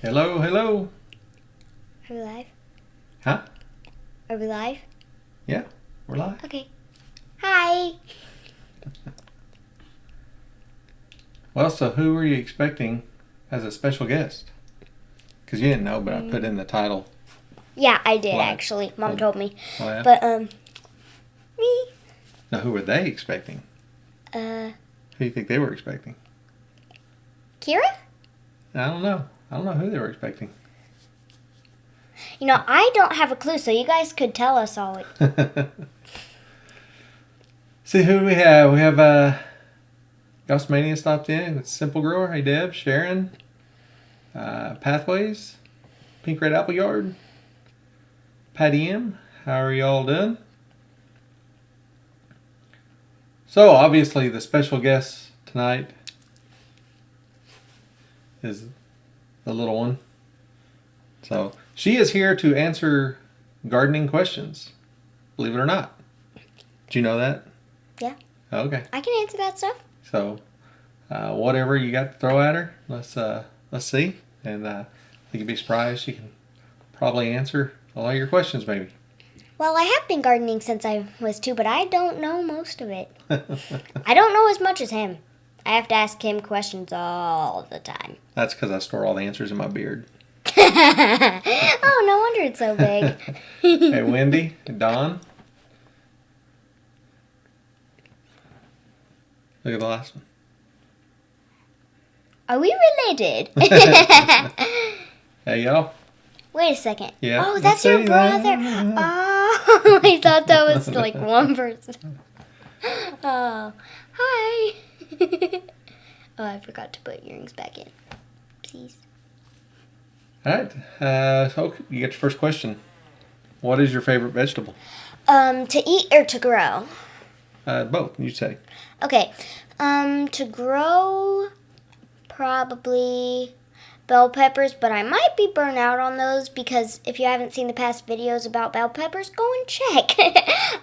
Hello, hello. Are we live? Huh? Are we live? Yeah, we're live. Okay. Hi. Well, so who were you expecting as a special guest? Because you didn't know, but I put in the title. Yeah, I did What? actually. Mom What? told me. Oh, yeah? But me. Now, who were they expecting? Who do you think they were expecting? Kira? I don't know. I don't know who they were expecting. You know, I don't have a clue, so you guys could tell us all. See who we have. We have Gaussmania stopped in. It's Simple Grower. Hey, Deb, Sharon, Pathways, Pink Red Apple Yard, Patty M. How are y'all doing? So, obviously, the special guest tonight is the little one. So, she is here to answer gardening questions, believe it or not. Did you know that? Yeah. Okay. I can answer that stuff. So, whatever you got to throw at her, let's see. And I think you'd be surprised. She can probably answer a lot of your questions, maybe. Well, I have been gardening since I was 2, but I don't know most of it. I don't know as much as him. I have to ask him questions all the time. That's because I store all the answers in my beard. Oh, no wonder it's so big. Hey, Wendy, Don. Look at the last one. Are we related? Hey, y'all. Wait a second. Yeah, Oh, let's that's your see. brother. Oh, I thought that was like one person. Oh, hi. Oh, I forgot to put earrings back in. Please. All right. So you get your first question. What is your favorite vegetable? To eat or to grow? Both, you say. Okay. To grow, probably bell peppers, but I might be burnt out on those because if you haven't seen the past videos about bell peppers, go and check.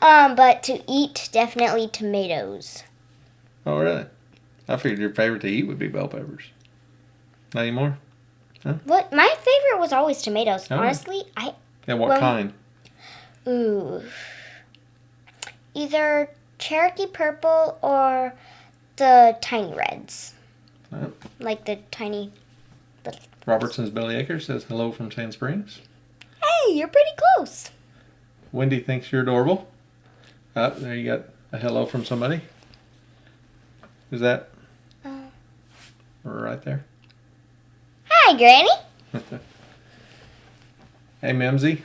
But to eat, definitely tomatoes. Oh, really? I figured your favorite to eat would be bell peppers. Not anymore? What my favorite was always tomatoes. Oh. Honestly, Yeah, what kind? Ooh. Either Cherokee purple or the tiny reds. Oh. Like the tiny. Robertson's Billy Acres says hello from Sand Springs. Hey, you're pretty close. Wendy thinks you're adorable. There you got a hello from somebody. Is that right there? Hi, Granny. Hey, Mimsy.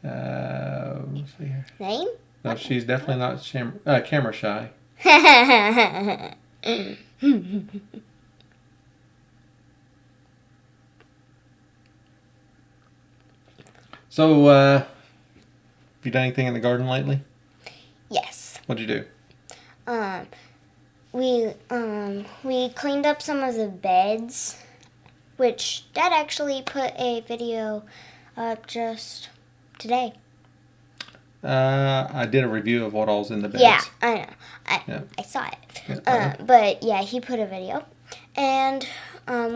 Let's see here. Name? No, she's definitely not camera shy. So, have you done anything in the garden lately? Yes. What'd you do? We cleaned up some of the beds, which Dad actually put a video up just today. I did a review of what all's in the beds. Yeah, I know. Yeah. I saw it. Yeah, But yeah, he put a video. And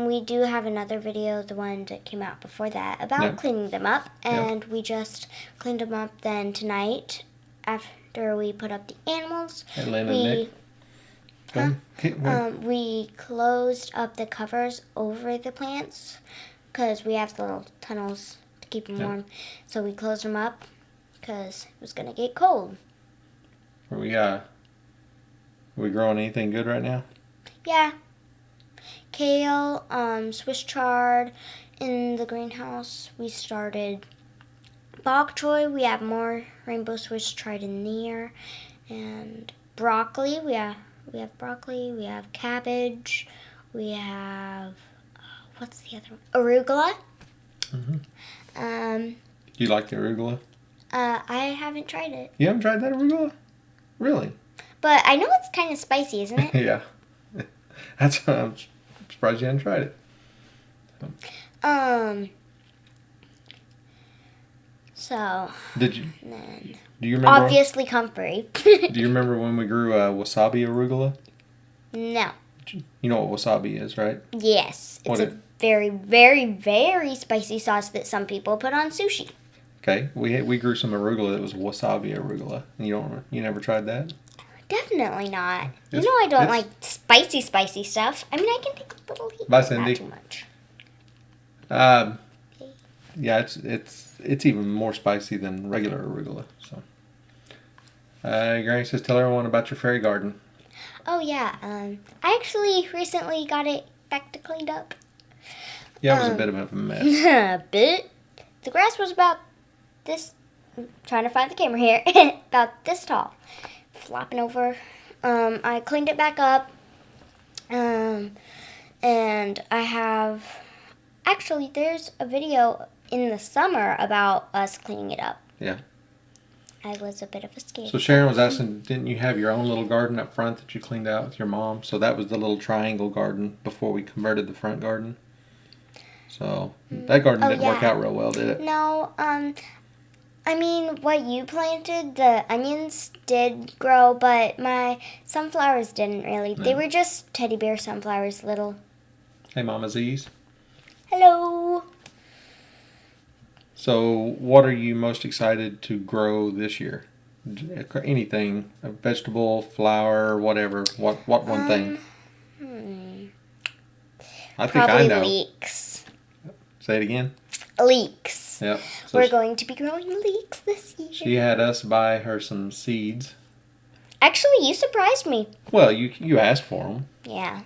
we do have another video, the one that came out before that, about cleaning them up. And we just cleaned them up then tonight after we put up the animals. Hey, Lynn and Nick. We closed up the covers over the plants because we have the little tunnels to keep them warm. So we closed them up because it was going to get cold. Are we growing anything good right now? Yeah. Kale, Swiss chard in the greenhouse. We started bok choy. We have more rainbow Swiss chard in there. And broccoli. We have broccoli. We have cabbage. We have, what's the other one? Arugula. Mm-hmm. Do you like the arugula? I haven't tried it. You haven't tried that arugula? Really? But I know it's kind of spicy, isn't it? Yeah. I'm surprised you hadn't tried it. So. Do you remember? Obviously comfrey. Do you remember when we grew wasabi arugula? No. You know what wasabi is, right? Yes. It's What a very, very, very spicy sauce that some people put on sushi. Okay, we grew some arugula that was wasabi arugula. You never tried that? Definitely not. You It's- know I don't it's- like spicy stuff. I mean, I can take a little heat, Bye, but Cindy. not too much. Um, yeah, it's even more spicy than regular arugula. So, Granny says, tell everyone about your fairy garden. Oh yeah. I actually recently got it back to cleaned up. Yeah, it was a bit of a mess. A bit. The grass was about this. I'm trying to find the camera here. About this tall, flopping over. I cleaned it back up. And I have. Actually, there's a video in the summer about us cleaning it up. Yeah. I was a bit of a scaredy. So Sharon was asking, didn't you have your own little garden up front that you cleaned out with your mom? So that was the little triangle garden before we converted the front garden. So that garden didn't work yeah. out real well, did it? No, I mean, what you planted, the onions did grow, but my sunflowers didn't really. They were just teddy bear sunflowers, little. Hey, Mama Z's. Hello. So what are you most excited to grow this year? Anything, a vegetable, flower, whatever. What one thing? I think Probably I know. leeks. Say it again. Leeks. Yep. So We're going to be growing leeks this year. she had us buy her some seeds. Actually, you surprised me. Well, you asked for them. Yeah.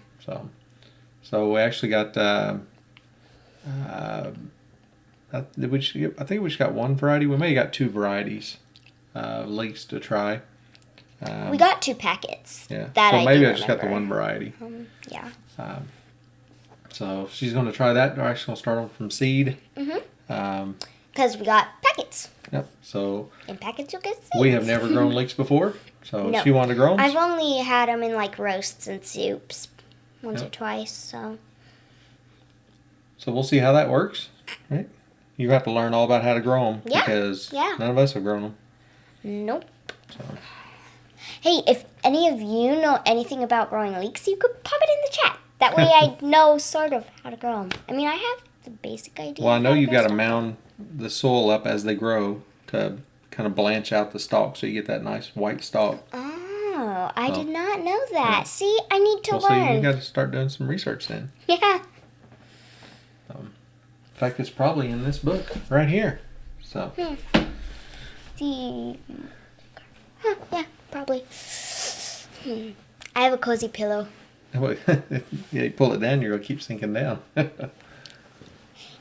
So we actually got. I think we just got one variety. We may have got two varieties, leeks to try. We got 2 packets. Yeah. That so I maybe do I just got the remember. one variety. Yeah. So she's going to try that. We're actually going to start them from seed. Mm-hmm. Because we got packets. Yep. So In packets, you'll get seeds. we have never grown leeks before. So No. she wanted to grow them. I've only had them in like roasts and soups once Yep. or twice. So So we'll see how that works. Right. You have to learn all about how to grow them. Yeah. Because Yeah. none of us have grown them. nope. So. Hey, if any of you know anything about growing leeks, you could pop it in the chat. That way I know sort of how to grow them. I mean, I have the basic idea. Well, I of know how to you grow got to stuff. mound the soil up as they grow to kind of blanch out the stalk so you get that nice white stalk. Oh, I So, did not know that. yeah. See, I need to Well, so you learn. got to start doing some research then. Yeah. In fact, it's probably in this book right here. So, The... yeah, probably. I have a cozy pillow. yeah, you pull it down, you're gonna keep sinking down.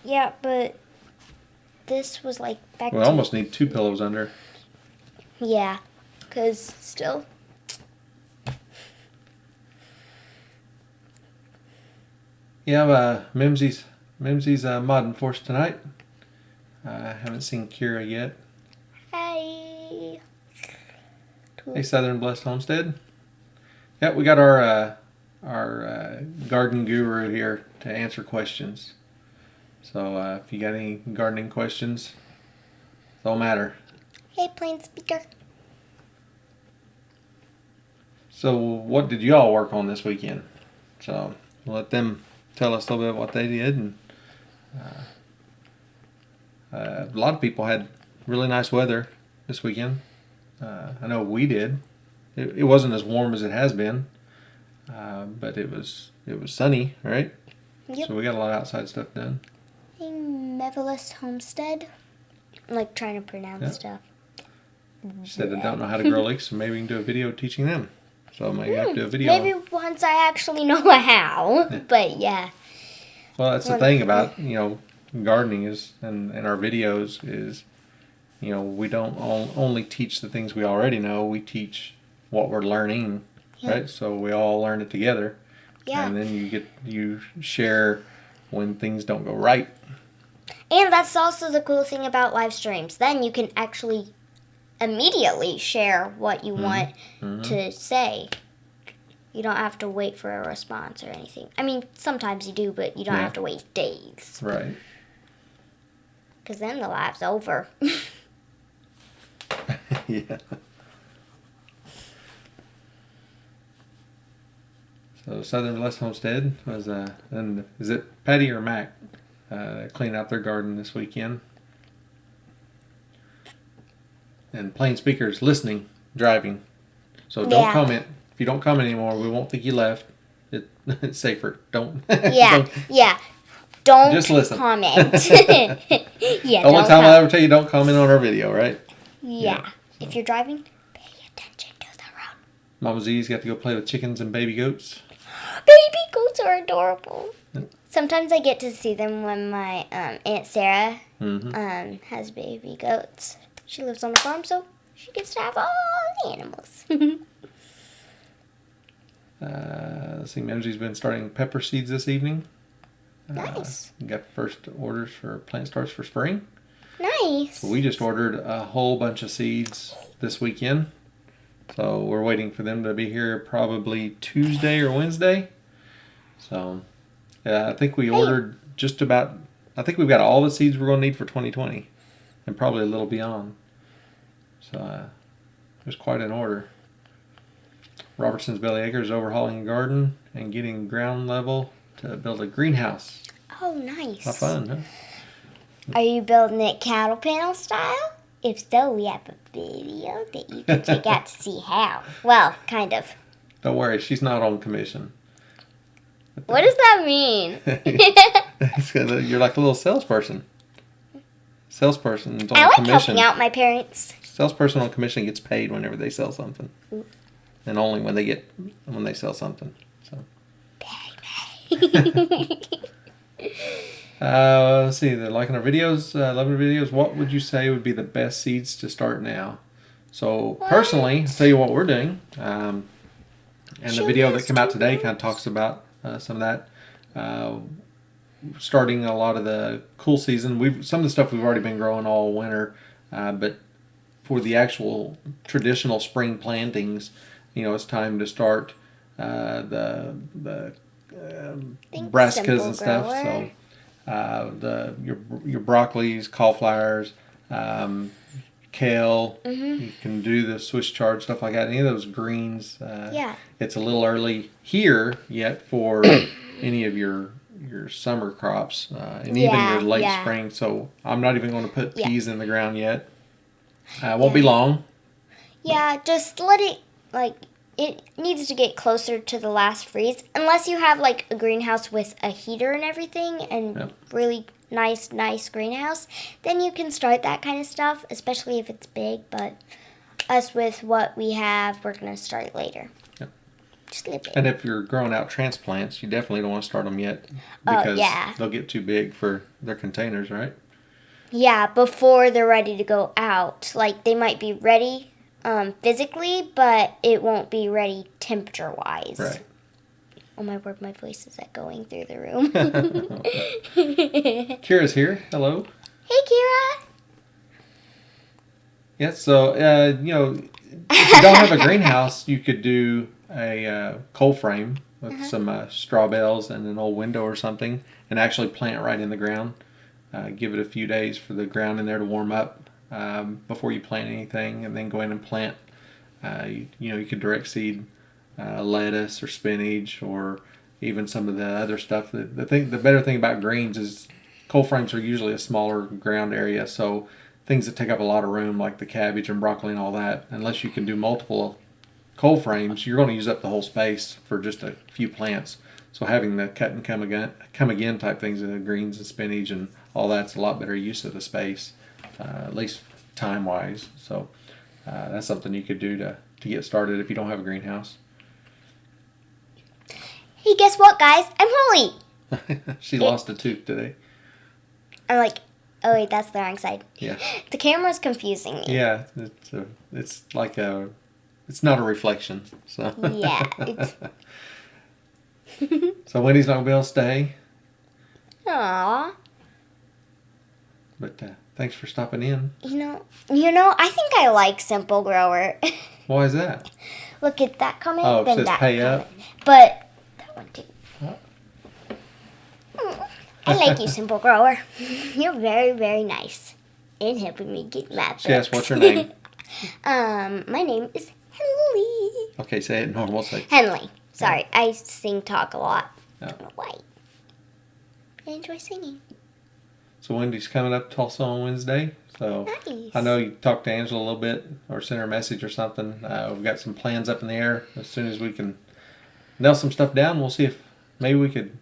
Yeah, but this was like back We to... almost need 2 pillows under. Yeah, because still... You have Mimsy's modding for us tonight. I haven't seen Kira yet. Hey. Hey, Southern Blessed Homestead. Yeah, we got our garden guru here to answer questions. So if you got any gardening questions, don't matter. Hey, plain speaker. So what did you all work on this weekend? So we'll let them tell us a little bit what they did. And a lot of people had really nice weather this weekend. I know we did. It wasn't as warm as it has been, but it was sunny, right? Yep. So we got a lot of outside stuff done. Hey, Mevilus Homestead. I'm like trying to pronounce Yeah. stuff. She said I don't know how to grow leeks, so maybe we can do a video teaching them. So maybe I have to do a video. Maybe once I actually know how. But yeah. Well, that's the thing about, gardening is, and our videos is, we don't only teach the things we already know. We teach what we're learning, right? So we all learn it together. Yeah. And then you share when things don't go right. And that's also the cool thing about live streams. Then you can actually immediately share what you want to say. You don't have to wait for a response or anything. I mean, sometimes you do, but you don't have to wait days. Right. Because then the live's over. Yeah. So Southern Blessed Homestead was, and is it Patty or Mac? Cleaning out their garden this weekend. And Plain Speaker's listening, driving. So don't comment. If you don't comment anymore, we won't think you left. It's safer. Don't. Yeah, yeah. Don't just listen. Comment. Yeah. The only time I'll ever tell you don't comment on our video, right? Yeah. If you're driving, pay attention to the road. Mama Z's got to go play with chickens and baby goats. Baby goats are adorable. Sometimes I get to see them when my Aunt Sarah has baby goats. She lives on a farm, so she gets to have all the animals. Let's see, Mama Z's been starting pepper seeds this evening. Nice. Got first orders for plant starts for spring. Nice. So we just ordered a whole bunch of seeds this weekend. So we're waiting for them to be here probably Tuesday or Wednesday. So I think we ordered just about, I think we've got all the seeds we're going to need for 2020 and probably a little beyond. So it was quite an order. Robertson's Belly Acres is overhauling a garden and getting ground level to build a greenhouse. Oh, nice. How fun, huh? Are you building it cattle panel style? If so, we have a video that you can check out to see how. Well, kind of. Don't worry, she's not on commission. What does that mean? You're like a little salesperson. Salesperson on I like commission. helping out my parents. Salesperson on commission gets paid whenever they sell something, and only when they sell something. So. Let's see. They're liking our videos, loving our videos. What would you say would be the best seeds to start now? So personally, I'll tell you what we're doing. And the video that came out today kind of talks about some of that. Starting a lot of the cool season. Some of the stuff we've already been growing all winter, but for the actual traditional spring plantings, it's time to start the brassicas and stuff. So your broccolis, cauliflowers, kale. You can do the Swiss chard, stuff like that. Any of those greens. It's a little early here yet for any of your summer crops and even your late spring. So I'm not even going to put peas in the ground yet. It won't be long. Yeah, just let it, it needs to get closer to the last freeze. Unless you have, a greenhouse with a heater and everything and really nice greenhouse, then you can start that kind of stuff, especially if it's big. But us with what we have, we're going to start later. Yep. Just a little bit. And if you're growing out transplants, you definitely don't want to start them yet because they'll get too big for their containers, right? Yeah, before they're ready to go out. They might be ready physically, but it won't be ready temperature-wise. Right. Oh my word, my voice is echoing through the room. Kira's here. Hello. Hey, Kira. Yeah, so, if you don't have a greenhouse, you could do a cold frame with some straw bales and an old window or something and actually plant right in the ground. Give it a few days for the ground in there to warm up before you plant anything, and then go in and plant. You could direct seed lettuce or spinach or even some of the other stuff. The better thing about greens is cold frames are usually a smaller ground area, so things that take up a lot of room like the cabbage and broccoli and all that, unless you can do multiple cold frames, you're going to use up the whole space for just a few plants. So having the cut and come again type things, greens and spinach and all that's a lot better use of the space, at least time wise. So that's something you could do to get started if you don't have a greenhouse. Hey, guess what, guys? I'm Holly. She lost a tooth today. I'm like, oh wait, that's the wrong side. Yeah. The camera's confusing me. Yeah, it's not a reflection. So. Yeah. So Wendy's not gonna be able to stay. Aww. But thanks for stopping in. You know, I think I like Simple Grower. Why is that? Look at that comment. Oh, it then says that pay comment. up. But that one too. I like you, Simple Grower. You're very, very nice in helping me get math. She asked, "What's your name?" My name is Henley. Okay, say it normal. Say Henley. Sorry, I sing talk a lot. Yeah. I don't know why. I enjoy singing. So Wendy's coming up to Tulsa on Wednesday. So Nice. I know you talked to Angela a little bit or sent her a message or something. We've got some plans up in the air. As soon as we can nail some stuff down, we'll see if maybe we could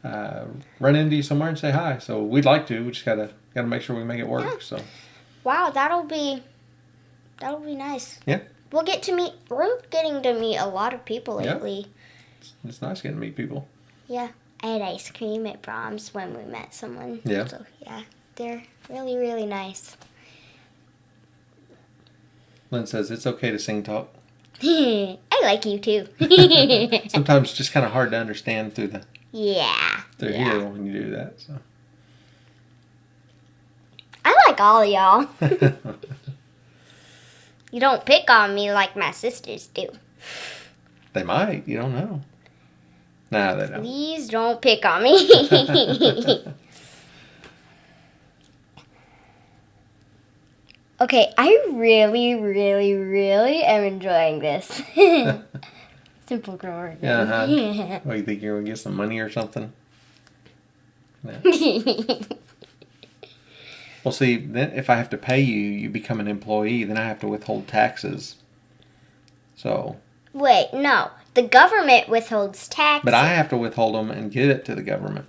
run into you somewhere and say hi. So we'd like to. We just gotta make sure we make it work. Yeah. So Wow, that'll be nice. Yeah. We're getting to meet a lot of people lately. it's nice getting to meet people. Yeah. I had ice cream at Brahms when we met someone. Yeah. So yeah, they're really, really nice. Lynn says it's okay to sing talk. I like you too. Sometimes it's just kind of hard to understand through Yeah. here when you do that. So. I like all of y'all. You don't pick on me like my sisters do. They might. You don't know. Nah, they don't. Please don't pick on me. Okay, I really, really, really am enjoying this. Simple grower. Yeah. What, you think you're going to get some money or something? No. Well, see, then if I have to pay you, you become an employee, then I have to withhold taxes. So. Wait, no. The government withholds taxes. But I have to withhold them and give it to the government.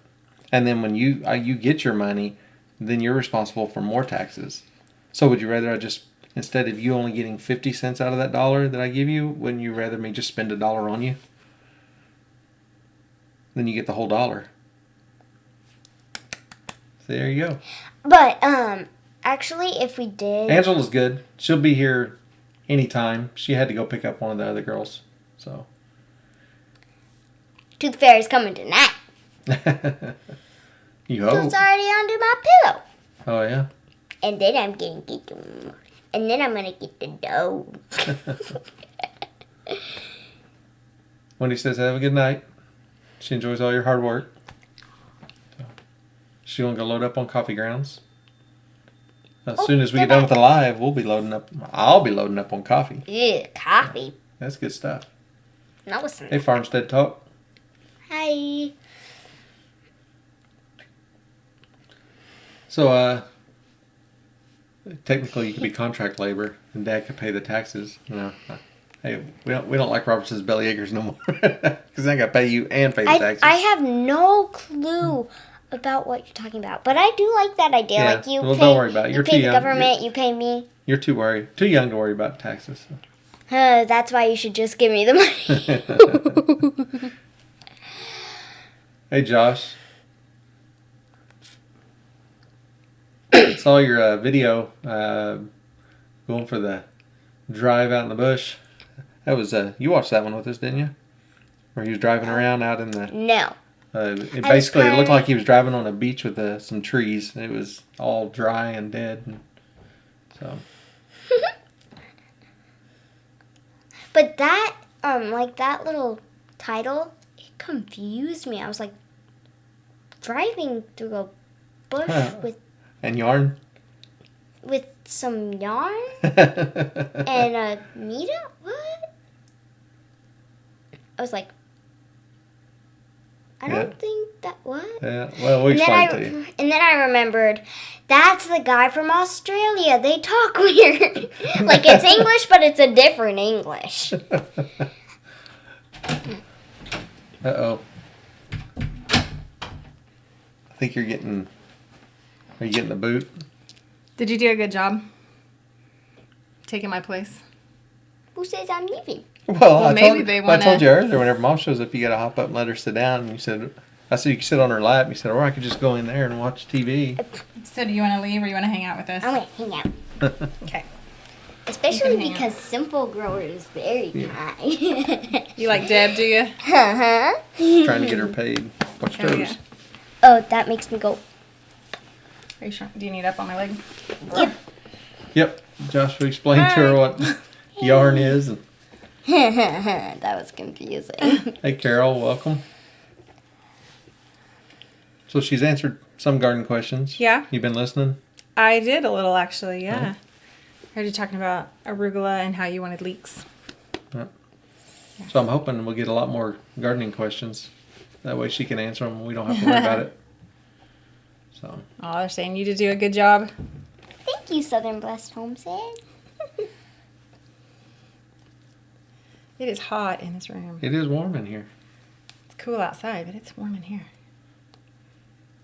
And then when you get your money, then you're responsible for more taxes. So would you rather I just, instead of you only getting 50 cents out of that dollar that I give you, wouldn't you rather me just spend $1 on you? Then you get the whole dollar. So there you go. But, actually, if we did... Angela's good. She'll be here anytime. She had to go pick up one of the other girls. So. Tooth Fairy's coming tonight. You hope. It's already under my pillow. Oh, yeah? And then I'm getting them. And then I'm going to get the dough. Wendy says, have a good night. She enjoys all your hard work. So, she's going to go load up on coffee grounds. As soon as we get done with the live, we'll be loading up. I'll be loading up on coffee. Ew, coffee. That's good stuff. No, it's not. Hey, Farmstead Talk. Hi. So, technically you could be contract labor and Dad could pay the taxes. You know, hey, we don't like Robertson's belly acres no more because I got to pay you and pay the taxes. I have no clue about what you're talking about, but I do like that idea. Yeah. Like you Well, pay, don't worry about it. You're you too pay the young. government, you pay me. You're too young to worry about taxes. So. That's why you should just give me the money. Hey, Josh. Saw your video going for the drive out in the bush. That was you watched that one with us, didn't you? Where he was driving around out in the. No. It looked like he was driving on a beach with some trees. It was all dry and dead. And so. But that that little title, it confused me. I was like driving through a bush and yarn. With some yarn and a meetup. What? I was like, I don't think that what. Yeah. Well, we explained to you. And then I remembered, that's the guy from Australia. They talk weird. Like it's English, but it's a different English. Uh-oh. I think are you getting the boot? Did you do a good job taking my place? Who says I'm leaving? Well, I told you earlier, whenever Mom shows up, you got to hop up and let her sit down. And I said you could sit on her lap. You said, or I could just go in there and watch TV. So do you want to leave or you want to hang out with us? I'm going to hang out. Okay. Especially because Simple Grower is very kind. You like Deb, do you? Uh-huh. Trying to get her paid. Watch Oh, toes. yeah. Oh, that makes me go. Are you sure? Do you need up on my leg? Yep. Josh explained to her what yarn is. And, That was confusing. hey, Carol, welcome. So she's answered some garden questions. Yeah. You been listening? I did a little, actually, yeah. I heard you talking about arugula and how you wanted leeks. Yeah. So I'm hoping we'll get a lot more gardening questions. That way she can answer them and we don't have to worry about it. So. Oh, they're saying you did do a good job. Thank you, Southern Blessed Homestead. It is hot in this room. It is warm in here. It's cool outside, but it's warm in here.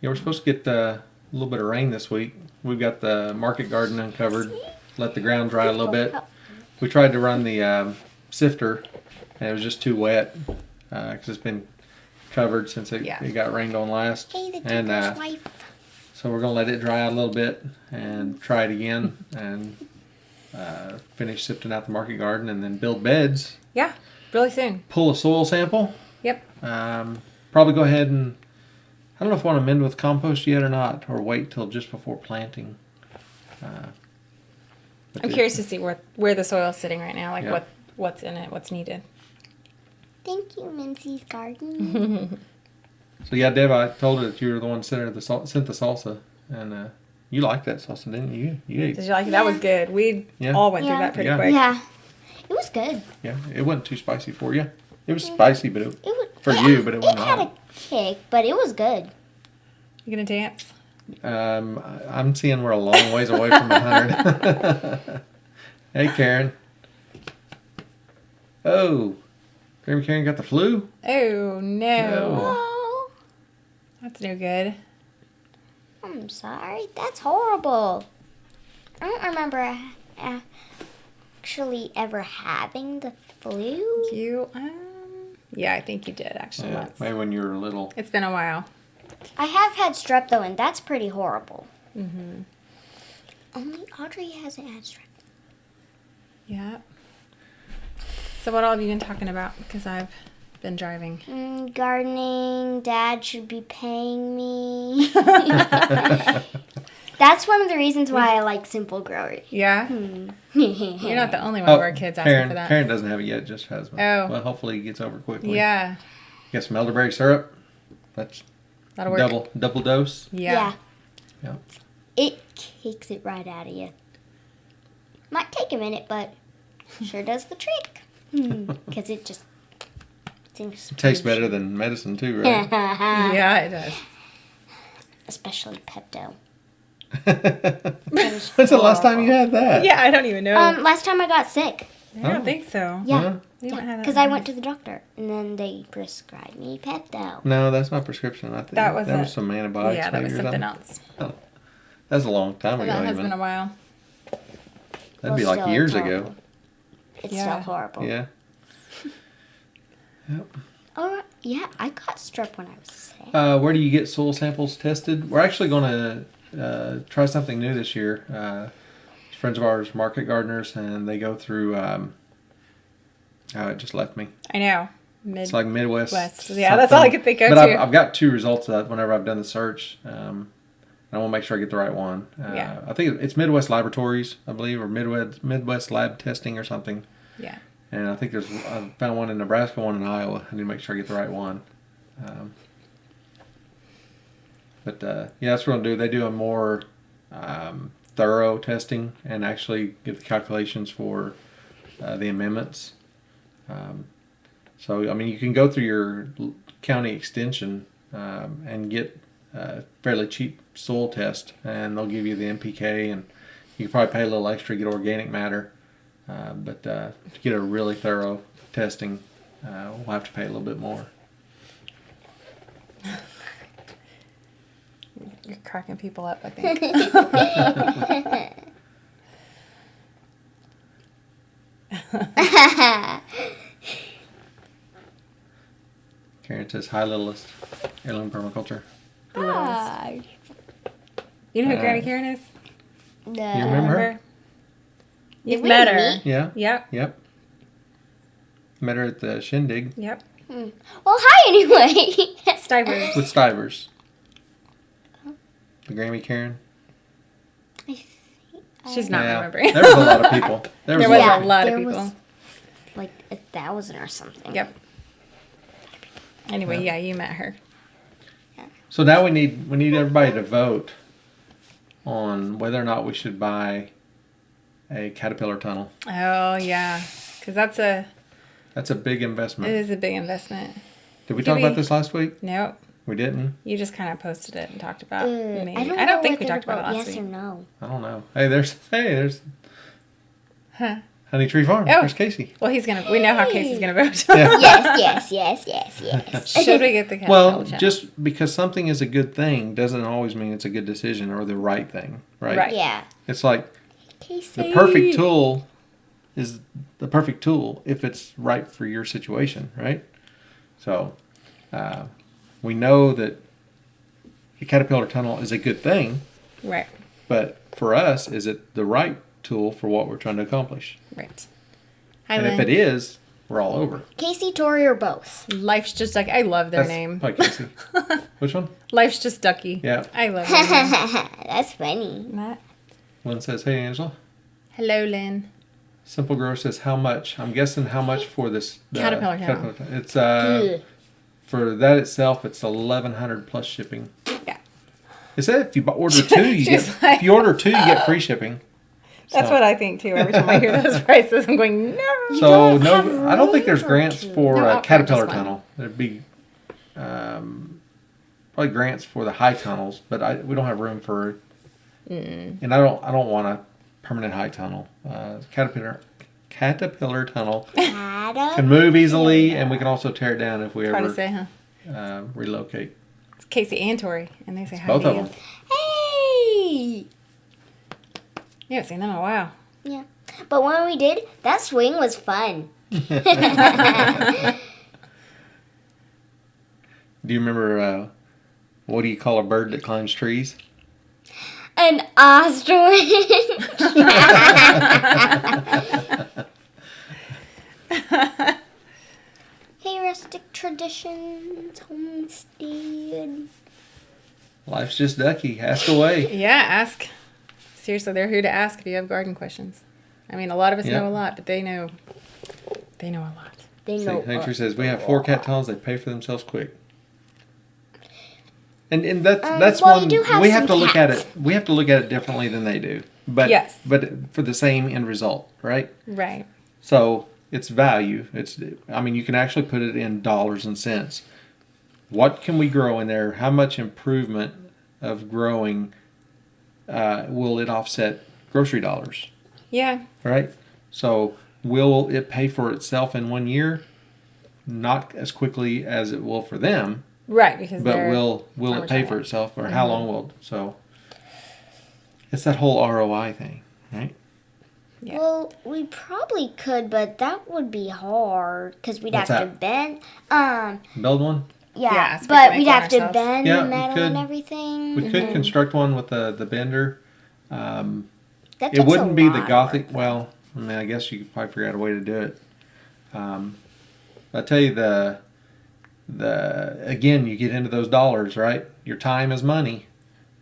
Yeah, we're supposed to get a little bit of rain this week. We've got the market garden uncovered. Let the ground dry a little bit. We tried to run the sifter, and it was just too wet because it's been covered since it got rained on last. Hey, the and Tinker's wife. so we're gonna let it dry out a little bit and try it again and finish sifting out the market garden and then build beds. Yeah, really soon. Pull a soil sample. Yep. Probably go ahead and I don't know if I want to mend with compost yet or not, or wait till just before planting. I'm curious to see where the soil is sitting right now, like Yeah. what's in it, what's needed. Thank you, Mincy's Garden. So yeah, Deb, I told her that you were the one that sent the salsa, and you liked that salsa, didn't you? You ate. Did you like it? That was good. We all went through that pretty quick. Yeah. It was good. Yeah, it wasn't too spicy for you. It was spicy, but it was for you, but it wasn't had hot. a kick, but it was good. You gonna dance? I'm seeing we're a long ways away from 100. Hey, Karen. Oh, Grandma Karen got the flu? Oh no. Oh, That's no good. I'm sorry. That's horrible. I don't remember actually ever having the flu. You yeah, I think you did actually Yeah, once. maybe when you were little. It's been a while. I have had strep though, and that's pretty horrible. Mm-hmm. Only Audrey hasn't had strep. Yeah. So what all have you been talking about? Because I've been driving. Gardening. Dad should be paying me. That's one of the reasons why I like Simple Growers. Yeah? You're not the only one of our kids asking Karen, for that. Karen doesn't have it yet, just husband. Oh. Well, hopefully it gets over quickly. Yeah. Get some elderberry syrup. That's That'll work. double dose. Yeah. Yeah. It kicks it right out of you. Might take a minute, but sure does the trick. Because it just seems It tastes better than medicine too, right? Yeah, it does. Especially Pepto. When's the last time you had that? Yeah, I don't even know. Last time I got sick. I don't think so. Yeah. We don't have that Because I went to the doctor and then they prescribed me Pepto. No, that's not prescription. I think That was was some antibiotics. Yeah, that was maybe, or something something. else. That's a long time ago. That has even. been a while. That'd be Well, like still, years it's ago. horrible. It's Yeah. still horrible. Yeah. Yep. Oh, yeah, I got strep when I was sick. Where do you get soil samples tested? We're actually going to try something new this year. Friends of ours, market gardeners, and they go through. It just left me. I know. It's like Midwest. Yeah, that's all I could think of, But too. I've got two results of that whenever I've done the search. I want to make sure I get the right one. Yeah. I think it's Midwest Laboratories, I believe, or Midwest Lab Testing or something. Yeah. And I think I found one in Nebraska, one in Iowa. I need to make sure I get the right one. But yeah, that's what I'm going to do. They do a more thorough testing and actually give the calculations for the amendments. So, I mean, you can go through your county extension and get a fairly cheap soil test, and they'll give you the NPK, and you can probably pay a little extra to get organic matter. But to get a really thorough testing, we'll have to pay a little bit more. You're cracking people up, I think. Karen says, "Hi, littlest." Heirloom Permaculture. Hi. You know who Granny Karen is? You remember her? You've we met her. meet? Yeah. Yep. Yep. Met her at the shindig Yep. Well, hi anyway. Stivers. with Stivers. The Grammy Karen. She's not Yeah. remembering. There was a lot of people. There was Yeah, a lot of there people. was like 1,000 or something. Yep. Anyway, yeah, you met her. So now we need everybody to vote on whether or not we should buy a caterpillar tunnel. Oh yeah, because that's a That's a big It investment. is a big investment. Did we talk about this last week? Nope. We didn't? You just kind of posted it and talked about maybe. I don't think we talked about it last yes week. or no. I don't know. Hey, there's Huh. Honey Tree Farm. Oh. There's Casey. Well, we know how Casey's going to vote. Yeah. Yes. Should we get the cat? Well, just because something is a good thing doesn't always mean it's a good decision or the right thing, right? Right. Yeah. It's like Casey. the perfect tool is the perfect tool if it's right for your situation, right? So we know that the caterpillar tunnel is a good thing, Right. but for us, is it the right tool for what we're trying to accomplish? Right. Hi, And Lynn. if it is, we're all over. Casey, Tori, or both? Life's just like, I love their name. Probably Casey. Which one? Life's just Ducky. Yeah. I love their name. That's funny. That. Lynn says, "Hey, Angela." Hello, Lynn. Simple Grower says, "How much?" I'm guessing how much for this Caterpillar tunnel. tunnel. It's Ugh. for that itself, it's 1,100 plus shipping. Yeah. It said if you order two, you get She's like- if you order two, you get free shipping. That's So- what I think too. Every time I hear those prices, I'm going, no. So don't have no, I don't think there's room grants for two. for No, a I'll Caterpillar find just one. tunnel. There'd be probably grants for the high tunnels, but we don't have room for. And I don't want a permanent high tunnel. Caterpillar tunnel can move easily, and we can also tear it down if we Hard to ever say, huh? relocate. It's Casey and Tori, and they say hi Both to of you. them. Hey! You haven't seen them in a while. Yeah. But when we did, that swing was fun. Do you remember what do you call a bird that climbs trees? An ostrich. Hey, rustic traditions, homestead. Life's just ducky. Ask away. Yeah, ask. Seriously, they're here to ask if you have garden questions. I mean, a lot of us Yeah. know a lot, but they know a lot. They See, know. Honey Tree says we have 4 cat tunnels. They pay for themselves quick. And that's well, you one do have we have some to look at cats. it. We have to look at it differently than they do. But Yes. but for the same end result, right? Right. So it's value. I mean, you can actually put it in dollars and cents. What can we grow in there? How much improvement of growing will it offset grocery dollars? Yeah. Right? So will it pay for itself in 1 year? Not as quickly as it will for them, Right, because but they're will it farmers pay market. for itself, or how long will? So it's that whole ROI thing, right? Yeah. Well, we probably could, but that would be hard because we'd What's have to that? bend. Build one. Yeah, so we but can we'd make one have to ourselves. bend Yeah, the we metal could. and everything. We could construct one with the bender. That It takes wouldn't a be the lot of Gothic. work. Well, I mean, I guess you could probably figure out a way to do it. I tell you, the again, you get into those dollars, right? Your time is money,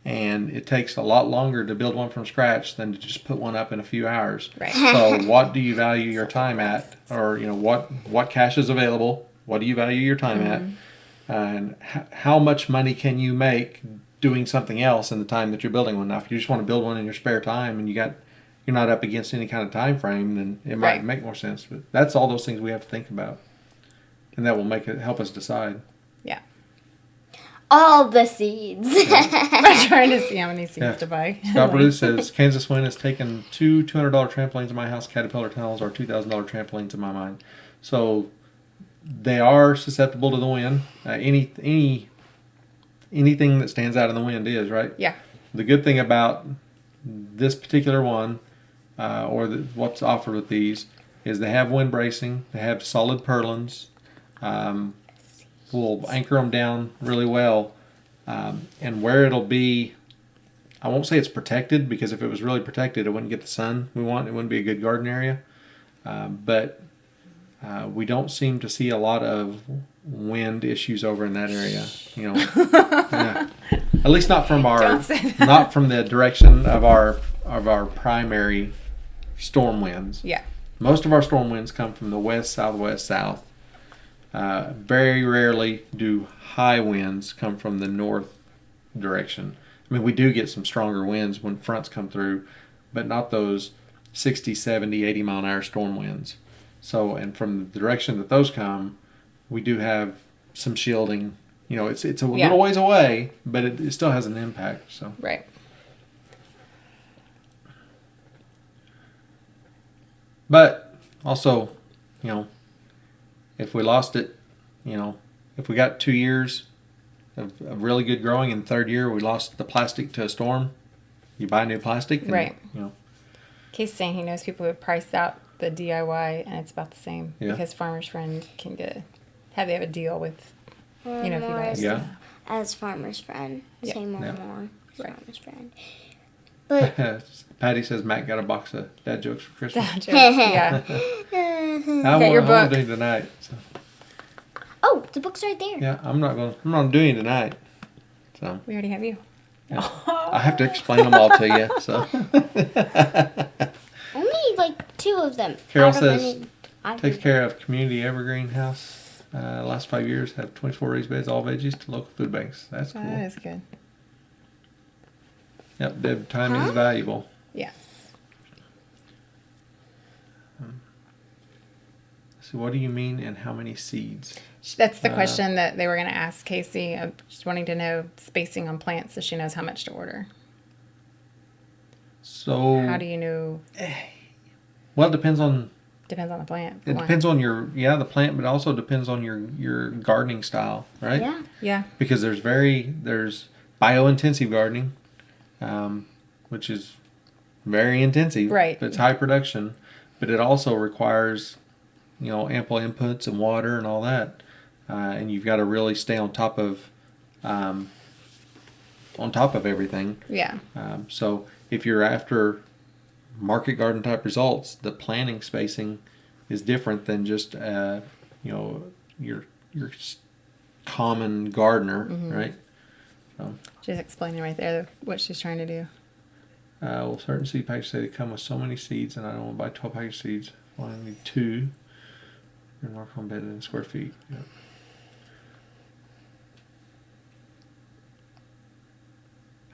and it takes a lot longer to build one from scratch than to just put one up in a few hours. Right. So, what do you value your time at, or what cash is available? What do you value your time at, and how much money can you make doing something else in the time that you're building one? Now, if you just want to build one in your spare time and you're not up against any kind of time frame, then it might Right. make more sense. But that's all those things we have to think about, and that will help us decide. Yeah. All the seeds. I'm trying to see how many seeds Yeah. to buy. Scott Ruth says Kansas Wind has taken 2 $200 trampolines in my house. Caterpillar tunnels are $2,000 trampolines in my mind. So they are susceptible to the wind. Anything that stands out in the wind is right. Yeah. The good thing about this particular one, what's offered with these, is they have wind bracing. They have solid purlins. We'll anchor them down really well. And where it'll be, I won't say it's protected, because if it was really protected, it wouldn't get the sun we want. It wouldn't be a good garden area. But we don't seem to see a lot of wind issues over in that area. Yeah. At least not from Don't say that. not from the direction of our primary storm winds. Yeah. Most of our storm winds come from the west, southwest, south. Very rarely do high winds come from the north direction. I mean, we do get some stronger winds when fronts come through, but not those 60, 70, 80 mile an hour storm winds. So, and from the direction that those come, we do have some shielding. You know, it's a little ways away, but it still has an impact. So Right. But also, you know, if we lost it, you know, if we got 2 years of really good growing, and third year we lost the plastic to a storm, you buy new plastic. And, Right. You know. Casey's saying he knows people who have priced out the DIY, and it's about the same because Farmer's Friend can have a deal with, if you guys. Yeah. As Farmer's Friend. Yeah. Say more. Right. Farmer's Friend. But Patty says Matt got a box of dad jokes for Christmas. Dad jokes, yeah. I your want book. to do tonight. So. oh, the book's right there. Yeah, I'm not doing it tonight. So We already have you. yeah. I have to explain them all to you. So Only like 2 of them. Carol out of says any- takes care of community evergreen house. Last 5 years have 24 raised beds, all veggies to local food banks. That's cool. That is good. Yep, Deb, time is valuable. Yeah. So what do you mean and how many seeds? That's the question that they were going to ask Casey. Just wanting to know spacing on plants so she knows how much to order. So How do you know? well, it depends on Depends on the plant. it depends on the plant, but it also depends on your gardening style, right? Yeah. Yeah. Because there's biointensive gardening, which is very intensive. Right. But it's high production, but it also requires, ample inputs and water and all that, and you've got to really stay on top of everything. Yeah. So if you're after market garden type results, the planting spacing is different than just your common gardener, right? So, She's explaining right there what she's trying to do. well, certain seed packages say they come with so many seeds, and I don't want to buy 12 package seeds. Well, I need 2. And mark on bed in square feet. Yep.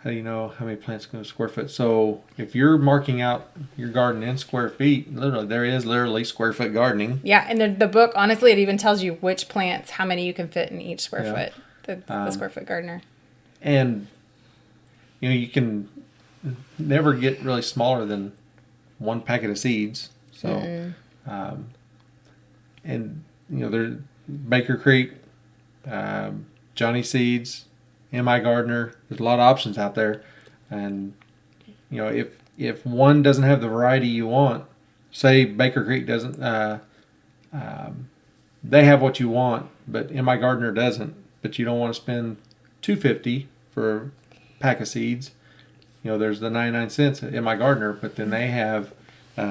How do you know how many plants go to square foot? So if you're marking out your garden in square feet, there is square foot gardening. Yeah, and the book, honestly, it even tells you which plants, how many you can fit in each square Yeah. foot. The square foot gardener. And you can never get really smaller than 1 packet of seeds. So, and there's Baker Creek, Johnny Seeds, MI Gardener. There's a lot of options out there, and if one doesn't have the variety you want, say Baker Creek doesn't, they have what you want, but MI Gardener doesn't. But you don't want to spend $2.50 for a pack of seeds. There's the 99 cents at MI Gardener, but then they have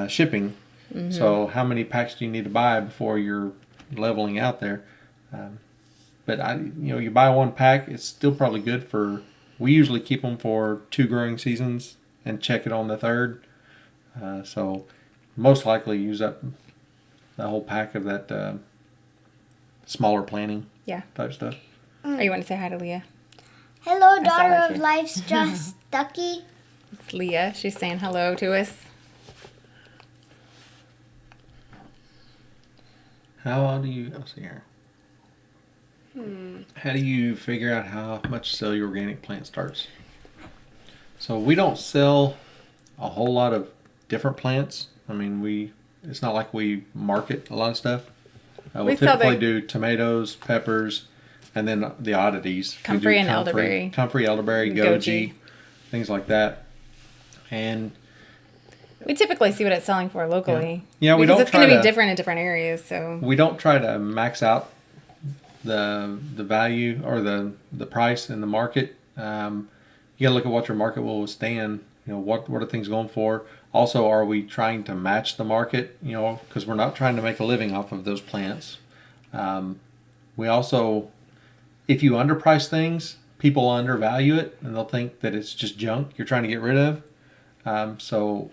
shipping. Mm-hmm. So how many packs do you need to buy before you're leveling out there? But you buy 1 pack, it's still probably good for. We usually keep them for 2 growing seasons and check it on the 3rd. So most likely use up the whole pack of that smaller planting type stuff. Or you want to say hi to Leah? Hello, saw daughter that of too. life's just Ducky. It's Leah. She's saying hello to us. How do you? Let's see here. How do you figure out how much to sell your organic plant starts? So we don't sell a whole lot of different plants. I mean, it's not like we market a lot of stuff. We sell typically do tomatoes, peppers, and then the oddities. Comfrey We do and elderberry. Comfrey, elderberry, goji, things like that. And We typically see what it's selling for locally. Yeah, we because don't it's going try to be to- different in different areas. So we don't try to max out the value or the price in the market. You got to look at what your market will withstand. What are things going for? Also, are we trying to match the market? Because we're not trying to make a living off of those plants. We also, if you underprice things, people undervalue it and they'll think that it's just junk you're trying to get rid of. So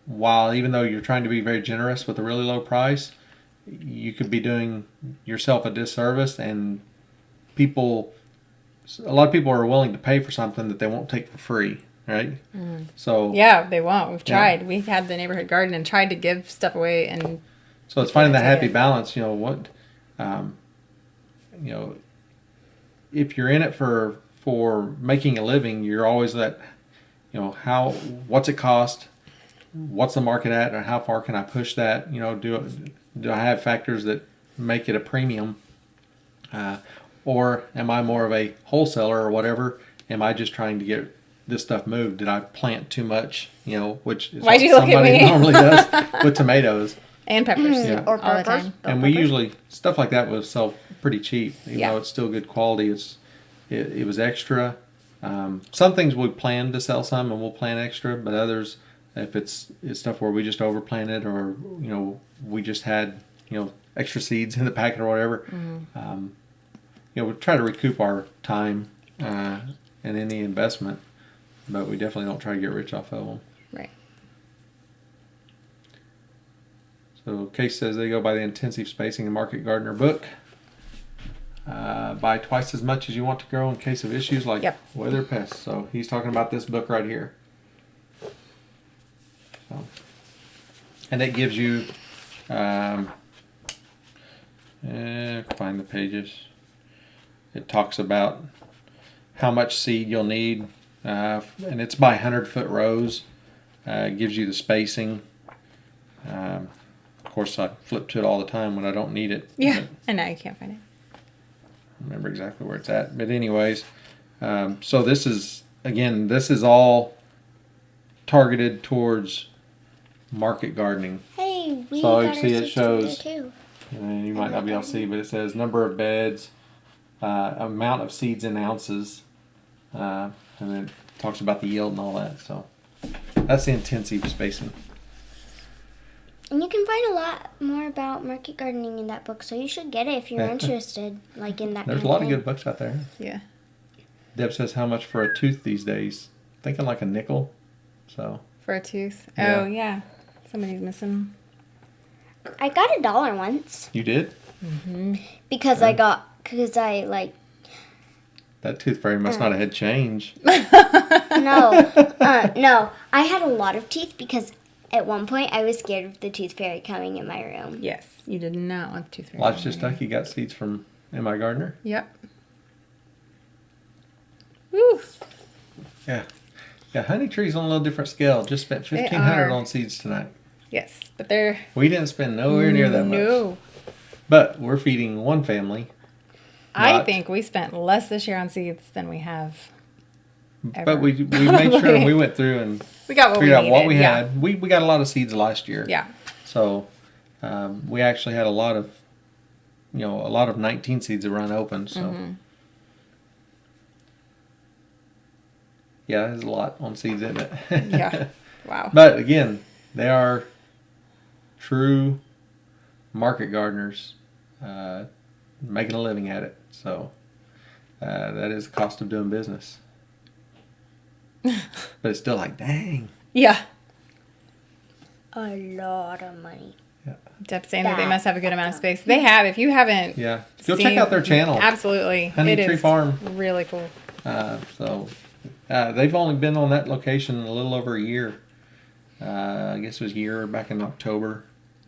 while even though you're trying to be very generous with a really low price, you could be doing yourself a disservice, and a lot of people are willing to pay for something that they won't take for free, right? So yeah, they won't. We've Yeah. tried. We had the neighborhood garden and tried to give stuff away, and So it's finding that Take happy it. balance. You know what? Um, you know, if you're in it for making a living, you're always that. You know what's it cost? What's the market at, or how far can I push that? You know, do I have factors that make it a premium, or am I more of a wholesaler or whatever? Am I just trying to get this stuff moved? Did I plant too much? You know, which is Why'd what you look at somebody me? normally does with tomatoes. And peppers. Yeah. Or All the peppers. time. Bell And we peppers. usually stuff like that will sell pretty cheap, even Yeah. though it's still good quality. It was extra. Some things we plan to sell some, and we'll plan extra, but others, if it's stuff where we just overplanted, or you know we just had extra seeds in the packet or whatever, we try to recoup our time and any investment, but we definitely don't try to get rich off of them. Right. So Case says they go by the intensive spacing and market gardener book. Buy twice as much as you want to grow in case of issues like weather pests. So he's talking about this book right here. So, and it gives you, find the pages. It talks about how much seed you'll need, and it's by 100-foot rows. It gives you the spacing. Of course, I flip to it all the time when I don't need it. Yeah. And now you can't find it. Remember exactly where it's at. But anyways, so this is all targeted towards market gardening. Hey, we So you got see our it seeds shows, today, too. and you might not be able to see, but it says number of beds, amount of seeds in ounces, and then it talks about the yield and all that. So that's the intensive spacing. And you can find a lot more about market gardening in that book, so you should get it if you're interested, like in that There's a kind lot of thing. good books out there. Yeah. Deb says how much for a tooth these days? Thinking like a nickel. So For a tooth. Yeah. Oh, yeah. Somebody's missing. I got $1 once you did? because Yeah. That tooth fairy must not have had change. No, I had a lot of teeth because at one point I was scared of the tooth fairy coming in my room. Yes. You did not want the tooth fairy. Life's Just Stuck. You got seeds from M.I. Gardner. Yep. Woo. Yeah. Yeah, honey trees on a little different scale. Just spent $1,500 are. on seeds tonight. Yes. But they're... We didn't spend nowhere near that much. No. But we're feeding one family. I Not- think we spent less this year on seeds than we have ever. But we made sure and we went through and We got what we figured out needed. what we yeah. had. We got a lot of seeds last year. Yeah. So we actually had a lot of 19 seeds that run open. So yeah, there's a lot on seeds, isn't it? Yeah. Wow. But again, they are true market gardeners, making a living at it. So that is the cost of doing business. But it's still like, dang. Yeah. A lot of money. Deb's saying that they must have a good amount of space. They have. If you haven't Yeah. Go check seen- out their channel. Absolutely. Honey It Tree is Farm. really cool. They've only been on that location a little over a year. I guess it was a year back in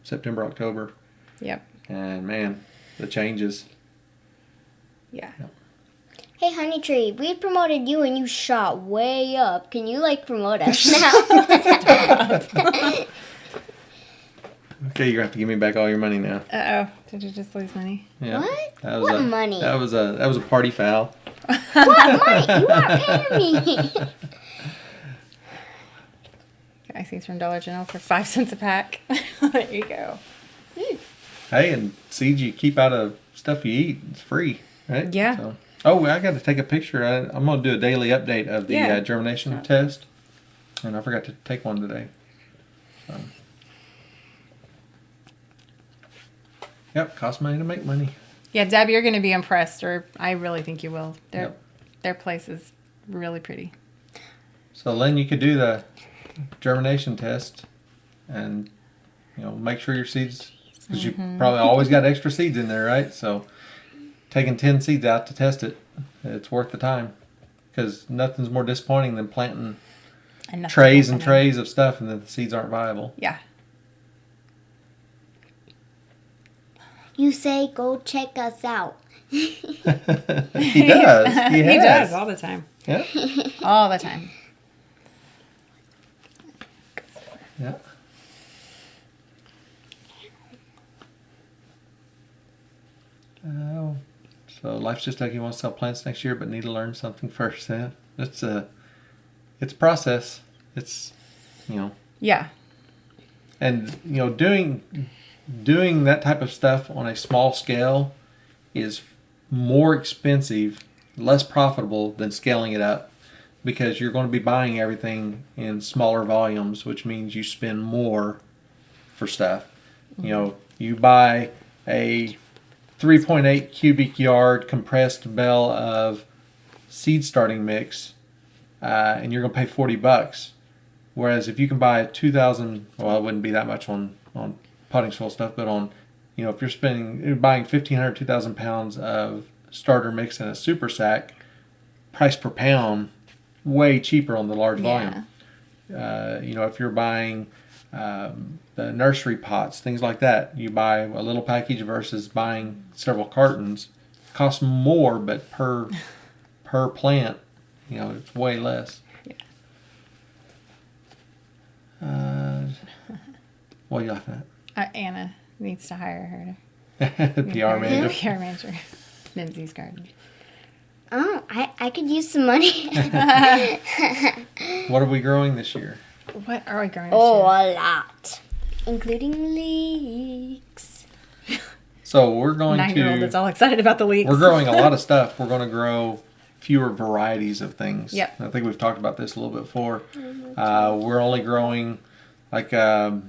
September, October. Yep. And man, the changes. Yeah. Hey, Honey Tree, we promoted you and you shot way up. Can you promote us now? Okay, you're gonna have to give me back all your money now. Uh-oh. Did you just lose money? Yeah. What? That was What money? That was a party foul. What money? You aren't paying me. Got seeds from Dollar General for 5 cents a pack. There you go. Hey, and seeds you keep out of stuff you eat, it's free, right? Yeah. So, I got to take a picture. I'm going to do a daily update of the Yeah. germination test, and I forgot to take one today. So. Yep, costs money to make money. Yeah, Deb, you're going to be impressed, or I really think you will. Yep. Their place is really pretty. So, Lynn, you could do the germination test and, make sure your seeds, because you probably always got extra seeds in there, right? So, taking 10 seeds out to test it, it's worth the time, because nothing's more disappointing than planting And nothing trays and happening. trays of stuff and then the seeds aren't viable. Yeah. you say go check us out. He does. He He has. does all the time. Yeah. All the time. Yeah. Oh, so life's just like you want to sell plants next year, but need to learn something first. Yeah, it's a process. It's Yeah. and doing that type of stuff on a small scale is more expensive, less profitable than scaling it up, because you're going to be buying everything in smaller volumes, which means you spend more for stuff. You buy a 3.8 cubic yard compressed bale of seed starting mix, and you're going to pay $40. Whereas if you can buy 2,000, well, it wouldn't be that much on potting soil stuff, but on, if you're buying 1,500, 2,000 pounds of starter mix in a super sack, price per pound, way cheaper on the large volume. If you're buying the nursery pots, things like that, you buy a little package versus buying several cartons, costs more, but per plant, it's way less. What are you laughing at? Anna needs to hire her PR manager. PR manager. Lindsay's garden. Oh, I could use some money. What are we growing this year? What are we growing? Oh, a lot, including leeks. So we're going 9-year-old that's all excited about the leeks. We're growing a lot of stuff. We're going to grow fewer varieties of things. Yep. I think we've talked about this a little bit before. We're only growing like 3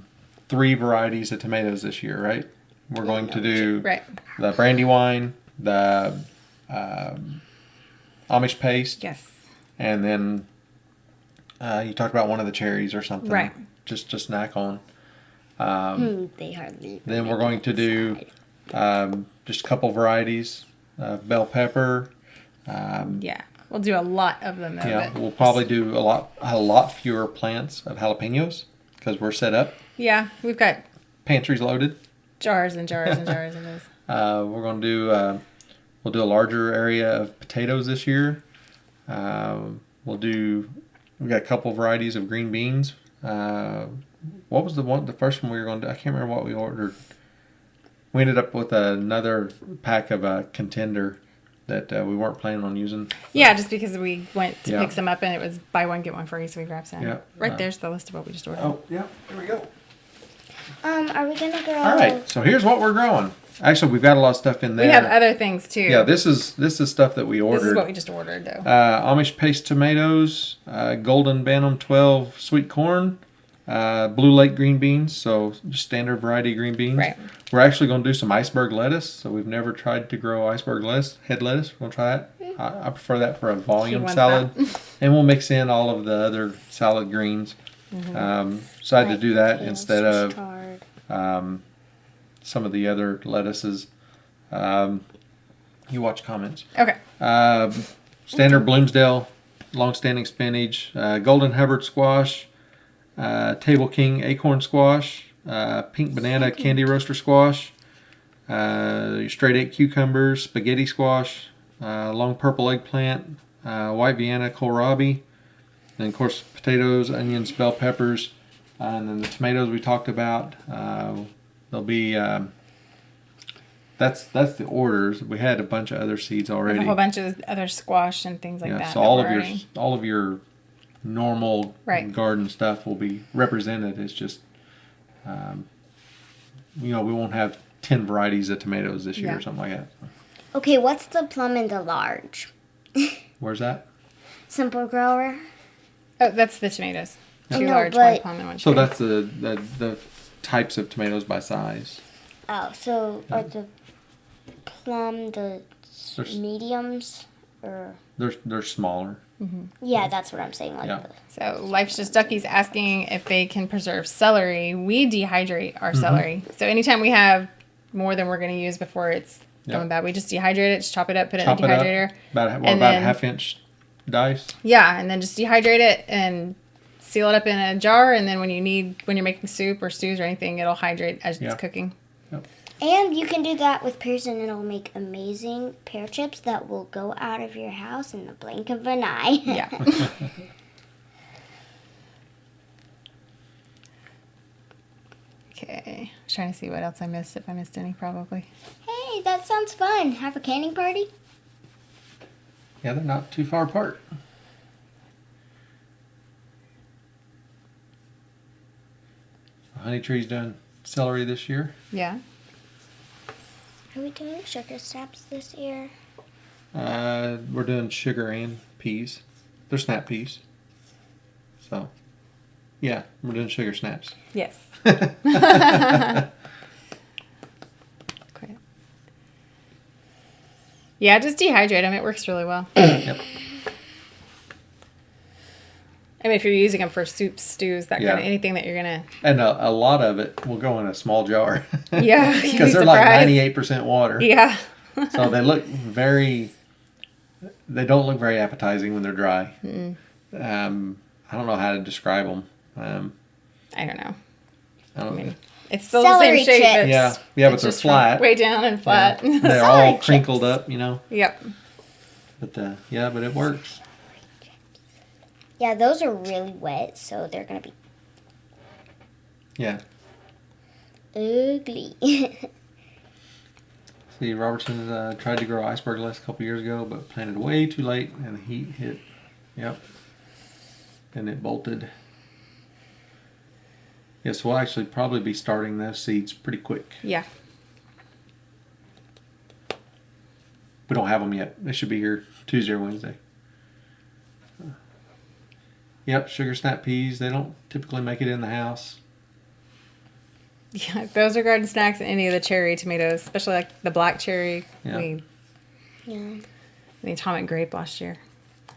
varieties of tomatoes this year, right? We're going to do the Brandywine, the Amish paste, Yes. and then you talked about one of the cherries or something, Right? Just to snack on. They hardly. Then we're going to do just a couple varieties of bell pepper. Yeah, we'll do a lot of them though. Yeah, but we'll probably do a lot fewer plants of jalapenos because we're set up. yeah, we've got Pantry's loaded. jars and jars and jars of those. We're going to do we'll do a larger area of potatoes this year. We've got a couple varieties of green beans. What was the first one we were going to do? I can't remember what we ordered. We ended up with another pack of a contender that we weren't planning on using. Yeah, just because we went to Yeah. pick some up and it was buy one get one free, so we grabbed some. Yeah. Right there's the list of what we just ordered. Oh, yeah, here we go. Are we gonna grow? All right, so here's what we're growing. Actually, we've got a lot of stuff in there. We have other things too. Yeah, this is stuff that we ordered. This is what we just ordered though. Amish paste tomatoes, Golden Bantam 12 sweet corn, Blue Lake green beans, so just standard variety green beans. Right. We're actually going to do some iceberg lettuce, so we've never tried to grow iceberg lettuce, head lettuce. We're going to try it. I prefer that for a volume wants salad. And we'll mix in all of the other salad greens. Decided to do that instead of some of the other lettuces. You watch comments. Okay. Standard Bloomsdale, long-standing spinach, Golden Hubbard squash, Table King acorn squash, pink banana candy roaster squash, your straight 8 cucumbers, spaghetti squash, long purple eggplant, white Vienna kohlrabi, and of course potatoes, onions, bell peppers, and then the tomatoes we talked about. There'll be that's the orders. We had a bunch of other seeds already. A whole bunch of other squash and things like that. So all of your normal garden stuff will be represented. It's just we won't have 10 varieties of tomatoes this year or something like that. Okay, what's the plum and the large? Where's that? Simple grower. Oh, that's the tomatoes. I 2 know, large, but- 1 plum, and 1 So cherry. that's the types of tomatoes by size. Oh, so are the plum the There's- mediums or? They're smaller. Yeah, that's what I'm saying. Like Yeah. So Life's Just Ducky's asking if they can preserve celery. We dehydrate our celery. So anytime we have more than we're going to use before it's going bad, we just dehydrate it, just chop it up, put it in the dehydrator. About and a then- half-inch dice. Yeah, and then just dehydrate it and seal it up in a jar. And then when you're making soup or stews or anything, it'll hydrate as Yeah. it's cooking. And you can do that with pears, and it'll make amazing pear chips that will go out of your house in the blink of an eye. Yeah. Okay. I was trying to see what else I missed. If I missed any, probably. Hey, that sounds fun. Have a canning party? Yeah, they're not too far apart. Honey Tree's done celery this year. Yeah. Are we doing sugar snaps this year? We're doing sugar and peas. They're snap peas. So, yeah, we're doing sugar snaps. Yes. Okay. Yeah, just dehydrate them. It works really well. Yep. I mean, if you're using them for soups, stews, that kind Yeah. of anything that you're gonna. And a lot of it will go in a small jar. Yeah, you'd be Because they're like surprised. 98% water. Yeah. So they look they don't look very appetizing when they're dry. I don't know how to describe them. I don't know. I don't I know. mean, it's still the Celery same shape. chips. But Yeah, but it's they're just from flat. way down and flat. Yeah. They're Celery all chips. crinkled up, you know. Yep. But yeah, but it works. Yeah, those are really wet, so they're going to be Yeah. ugly. See, Robertson tried to grow iceberg lettuce a couple years ago, but planted way too late, and the heat hit. Yep. And it bolted. Yes, we'll actually probably be starting those seeds pretty quick. Yeah. We don't have them yet. They should be here Tuesday or Wednesday. Yep, sugar snap peas. They don't typically make it in the house. Yeah, those are garden snacks, and any of the cherry tomatoes, especially like the black cherry. Yeah. Yeah. The atomic grape last year.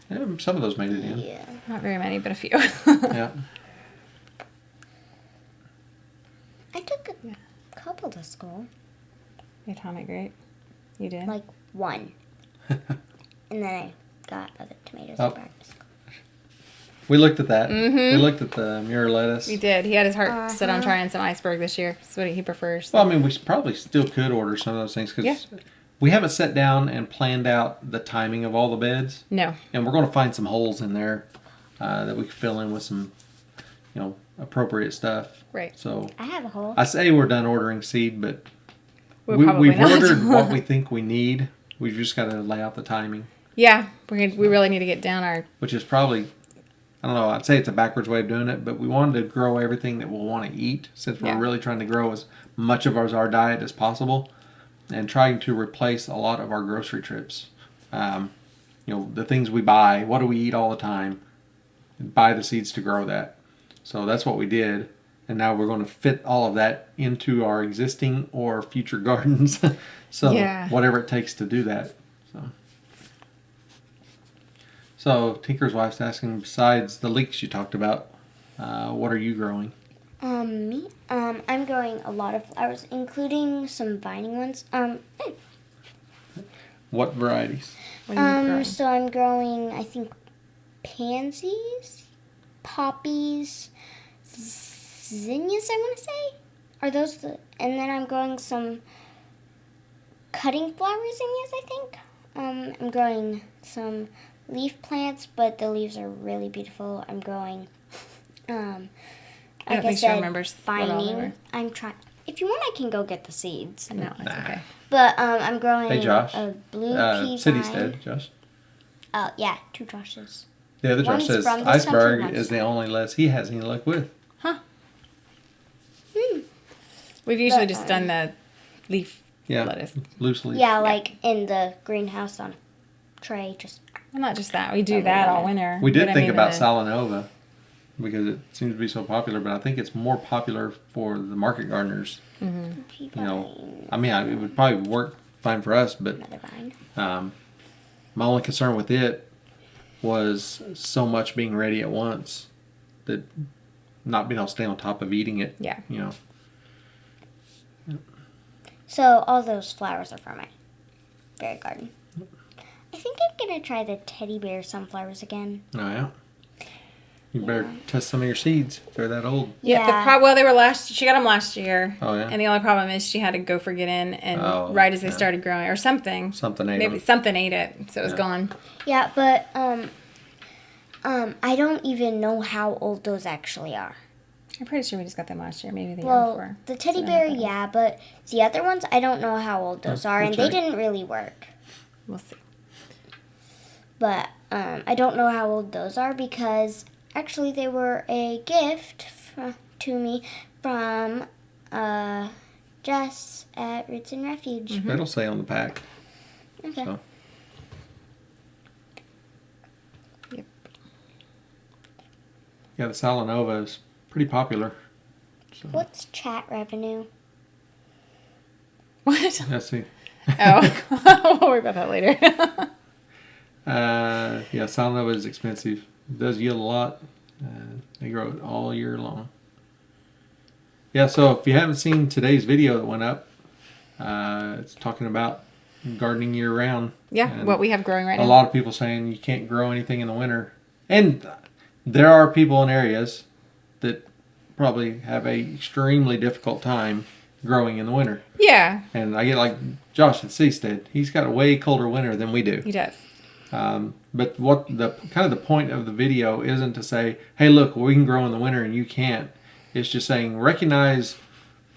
Yeah, some of those made it in. Yeah. Not very many, but a few. Yeah. I took a couple to school. The atomic grape. You did? Like one. And then I got other tomatoes Oh. back to school. We looked at that. Mhm. We looked at the muir lettuce. He did. He had his heart set on Uh-huh. trying some iceberg this year. That's what he prefers. Well, I mean, we probably still could order some of those things because we haven't sat down and planned out the timing of all the beds. No. And we're going to find some holes in there that we can fill in with some, appropriate stuff. Right. So I have a hole. I say we're done ordering seed, but We're probably we've not. ordered what we think we need. We've just got to lay out the timing, Yeah. We really need to get down our. which is probably, I don't know, I'd say it's a backwards way of doing it, but we wanted to grow everything that we'll want to eat since we're Yeah. really trying to grow as much of our diet as possible and trying to replace a lot of our grocery trips. The things we buy, what do we eat all the time? Buy the seeds to grow that. So that's what we did. And now we're going to fit all of that into our existing or future gardens. So Yeah. whatever it takes to do that. So Tinker's wife's asking, besides the leeks you talked about, what are you growing? Me? I'm growing a lot of flowers, including some vining ones. What varieties? What are you growing? So I'm growing, I think, pansies, poppies, zinnias, I want to say. Are those the... And then I'm growing some cutting flower zinnias, I think. I'm growing some leaf plants, but the leaves are really beautiful. I'm growing, I like don't I think she said, remembers what all they were. vining. I'm trying... If you want, I can go get the seeds. No, it's Nah. okay. But I'm growing Hey, Josh. a blue pea City vine. Stead, Josh. Oh, yeah, 2 Joshes. The other Josh One's says from this country, iceberg one's is the only lettuce he has any luck with. We've usually But, just done the leaf Yeah, lettuce. loose leaf. Yeah, like in the greenhouse on a tray, just... Well, not just that. We do that all winter. We did But I think mean, about the- Salanova because it seems to be so popular, but I think it's more popular for the market gardeners. Pea You know, vine, I mean, it would probably work fine for us, but another vine. my only concern with it was so much being ready at once that not being able to stay on top of eating it. Yeah. You know. So all those flowers are from my berry garden. I think I'm going to try the teddy bear sunflowers again. Oh yeah. You better test some of your seeds if they're that old. Yeah. Well, they were she got them last year. Oh, yeah? And the only problem is she had a gopher get in and right as they started growing or something. Something ate Maybe them. something ate it, so it was gone. Yeah, but I don't even know how old those actually are. I'm pretty sure we just got them last year, maybe the year Well, before. the teddy bear, yeah, but the other ones, I don't know how old those are, and they didn't really work. We'll see. But I don't know how old those are because actually they were a gift to me from Jess at Roots and Refuge. Mm-hmm. It'll say on the pack. Okay. So. Yep. Yeah, the Salanova is pretty popular. So. What's chat revenue? What? Let's see. Oh, we'll worry about that later. Yeah, Salanova is expensive. It does yield a lot. They grow it all year long. Yeah, so if you haven't seen today's video that went up, it's talking about gardening year round. Yeah, and what we have growing right now. a lot of people saying you can't grow anything in the winter. And there are people in areas that probably have a extremely difficult time growing in the winter. Yeah. And I get like Josh at Seastead. He's got a way colder winter than we do. He does. But what the kind of the point of the video isn't to say, hey, look, we can grow in the winter and you can't. It's just saying recognize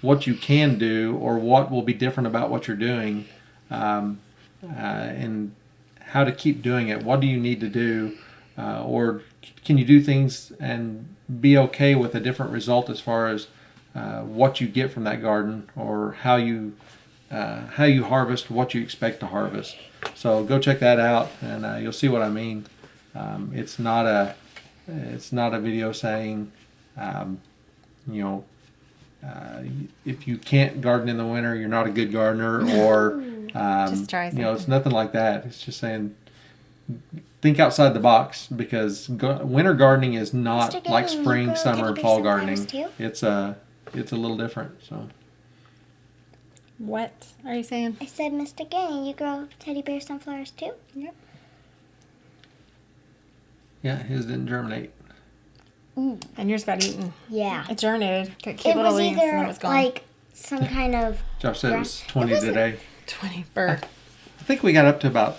what you can do or what will be different about what you're doing, and how to keep doing it. What do you need to do, or can you do things and be okay with a different result as far as what you get from that garden, or how you harvest what you expect to harvest. So go check that out, and you'll see what I mean. It's not a video saying, if you can't garden in the winter, you're not a good gardener, or Just try it's nothing like that. It's just saying think outside the box, because winter gardening is not like spring, summer, and fall gardening. It's a little different. So. What are you saying? I said, Mr. Gang, you grow teddy bear sunflowers too? Yep. Yeah, his didn't germinate. And yours got eaten. Yeah. It germinated. Got cute It little was leaves and either it was gone. like some kind of... Josh said it was 20 today. 20 bird. I think we got up to about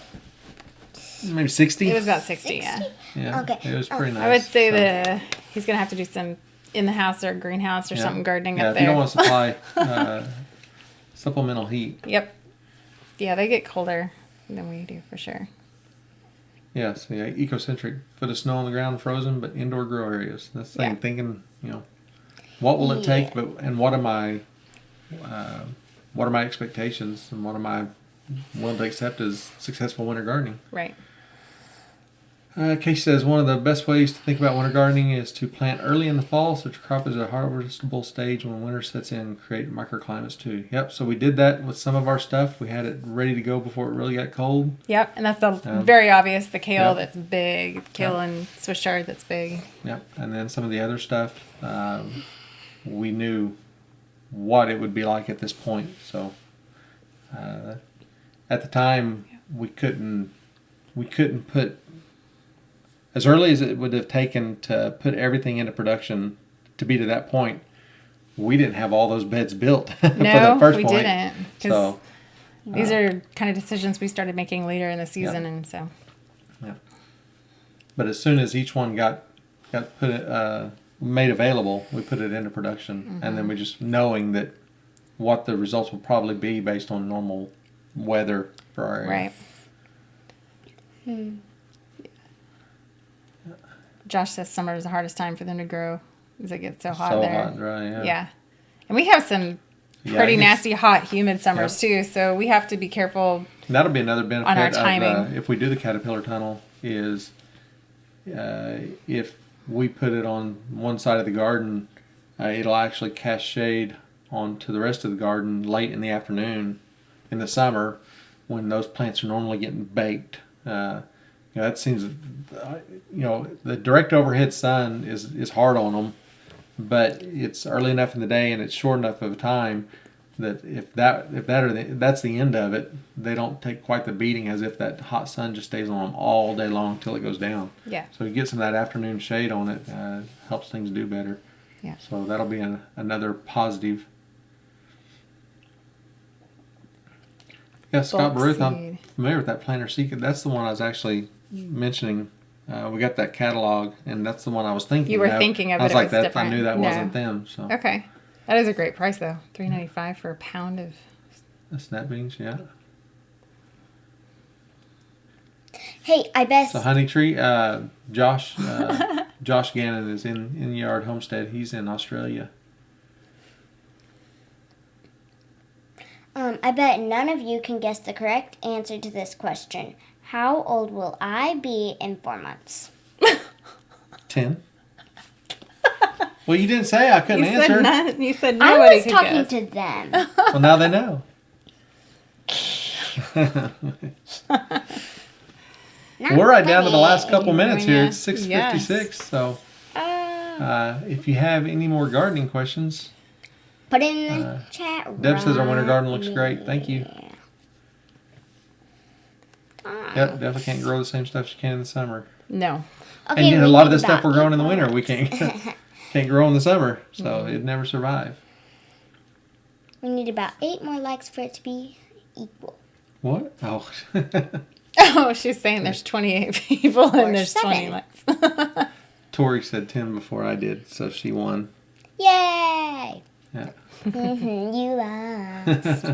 maybe 60. It was about 60, yeah. Yeah, Okay. it was pretty nice. I would say so. that he's going to have to do some in the house or greenhouse or something gardening up if you there. don't want to supply supplemental heat. Yep. Yeah, they get colder than we do for sure. Yes, yeah, ecocentric. Foot of snow on the ground, frozen, but indoor grow areas. That's the thing. Yeah. Thinking, what will it take? And what am I expectations, and what am I willing to accept as successful winter gardening? Right. Casey says one of the best ways to think about winter gardening is to plant early in the fall, so your crop is at a harvestable stage when winter sets in, and create microclimates too. Yep, so we did that with some of our stuff. We had it ready to go before it really got cold. Yep, and that's the very obvious. The kale Yep. that's big, kale and Swiss chard that's big. Yep, and then some of the other stuff, we knew what it would be like at this point. So at the time, we couldn't put, as early as it would have taken to put everything into production to be to that point, we didn't have all those beds built for the first we point. didn't. So These are kind of decisions we started making later in the season, and so. Yeah. But as soon as each one got put made available, we put it into production, and then we just knowing that what the results would probably be based on normal weather for our area. Right. Josh says summer is the hardest time for them to grow because it gets so hot So there. hot and dry, yeah. Yeah. And we have some pretty it's- nasty, hot, humid summers too, so we have to be careful. That'll be another benefit On our of timing. if we do the caterpillar tunnel is if we put it on one side of the garden, it'll actually cast shade onto the rest of the garden late in the afternoon in the summer when those plants are normally getting baked. That seems, the direct overhead sun is hard on them, but it's early enough in the day and it's short enough of a time that that's the end of it, they don't take quite the beating as if that hot sun just stays on them all day long till it goes down. Yeah. So you get some of that afternoon shade on it, helps things do better. Yeah. So that'll be another positive. Yeah, Scott Bulk Baruth, I'm seed. familiar with that planter seed. That's the one I was actually mentioning. We got that catalog, and that's the one I was thinking. You were of. thinking of I it. was It like was that. different. I knew that No. wasn't them. So Okay. That is a great price though. $3.95 for a pound of. the snap beans, yeah. Hey, I bet. So honey tree, Josh Gannon is in Yard Homestead. He's in Australia. I bet none of you can guess the correct answer to this question. How old will I be in 4 months? 10. Well, you didn't say I couldn't You answer. said none. You said I nobody was could talking guess. to them. Well, now they know. Not We're right down to the funny. last couple minutes here. Yeah. It's 6:56. So Oh. if you have any more gardening questions, Put it in the chat. Deb says our winter right garden looks great. Thank you. there. Ah. Yep, definitely can't grow the same stuff you can in the summer. No. Okay, And you know, a we lot of need the stuff about we're growing in the 8 winter, we months. can't grow in the summer, so it'd never survive. We need about 8 more likes for it to be equal. What? Oh. Oh, she's saying there's 28 people Or and there's 20 7. likes. Tori said 10 before I did, so she won. Yay! Yeah. You lost.